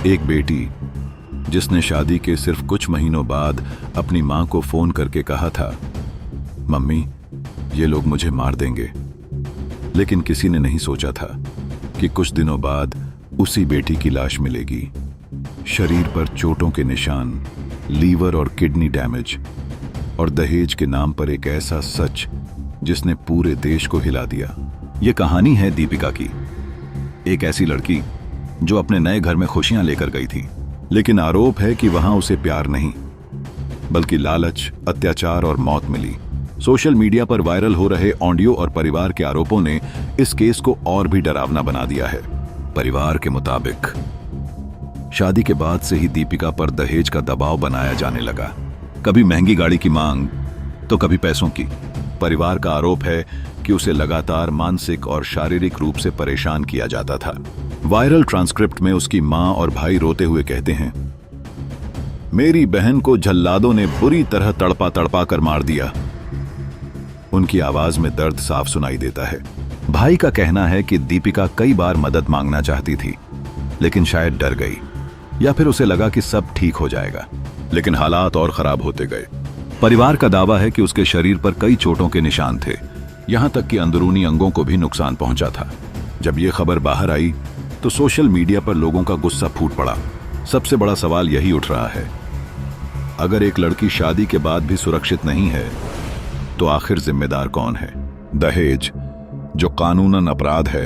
एक बेटी जिसने शादी के सिर्फ कुछ महीनों बाद अपनी मां को फोन करके कहा था, मम्मी ये लोग मुझे मार देंगे। लेकिन किसी ने नहीं सोचा था कि कुछ दिनों बाद उसी बेटी की लाश मिलेगी। शरीर पर चोटों के निशान, लीवर और किडनी डैमेज, और दहेज के नाम पर एक ऐसा सच जिसने पूरे देश को हिला दिया। यह कहानी है दीपिका की, एक ऐसी लड़की जो अपने नए घर में खुशियां लेकर गई थी, लेकिन आरोप है कि वहां उसे प्यार नहीं बल्कि लालच, अत्याचार और मौत मिली। सोशल मीडिया पर वायरल हो रहे ऑडियो और परिवार के आरोपों ने इस केस को और भी डरावना बना दिया है। परिवार के मुताबिक शादी के बाद से ही दीपिका पर दहेज का दबाव बनाया जाने लगा। कभी महंगी गाड़ी की मांग तो कभी पैसों की। परिवार का आरोप है कि उसे लगातार मानसिक और शारीरिक रूप से परेशान किया जाता था। वायरल ट्रांसक्रिप्ट में उसकी मां और भाई रोते हुए कहते हैं, मेरी बहन को जल्लादों ने बुरी तरह तड़पा तड़पा कर मार दिया। उनकी आवाज में दर्द साफ सुनाई देता है। भाई का कहना है कि दीपिका कई बार मदद मांगना चाहती थी, लेकिन शायद डर गई या फिर उसे लगा कि सब ठीक हो जाएगा। लेकिन हालात और खराब होते गए। परिवार का दावा है कि उसके शरीर पर कई चोटों के निशान थे, यहां तक कि अंदरूनी अंगों को भी नुकसान पहुंचा था। जब यह खबर बाहर आई तो सोशल मीडिया पर लोगों का गुस्सा फूट पड़ा। सबसे बड़ा सवाल यही उठ रहा है, अगर एक लड़की शादी के बाद भी सुरक्षित नहीं है तो आखिर जिम्मेदार कौन है? दहेज, जो कानूनन अपराध है,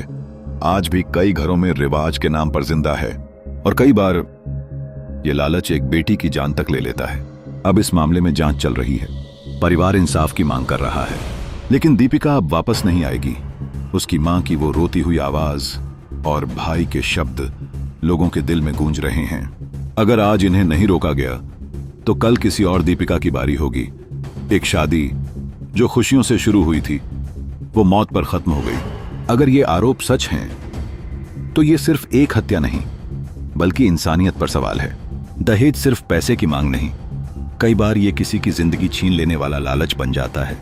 आज भी कई घरों में रिवाज के नाम पर जिंदा है, और कई बार ये लालच एक बेटी की जान तक ले लेता है। अब इस मामले में जांच चल रही है। परिवार इंसाफ की मांग कर रहा है, लेकिन दीपिका अब वापस नहीं आएगी। उसकी मां की वो रोती हुई आवाज और भाई के शब्द लोगों के दिल में गूंज रहे हैं। अगर आज इन्हें नहीं रोका गया तो कल किसी और दीपिका की बारी होगी। एक शादी जो खुशियों से शुरू हुई थी, वो मौत पर खत्म हो गई। अगर ये आरोप सच हैं तो ये सिर्फ एक हत्या नहीं बल्कि इंसानियत पर सवाल है। दहेज सिर्फ पैसे की मांग नहीं, कई बार ये किसी की जिंदगी छीन लेने वाला लालच बन जाता है।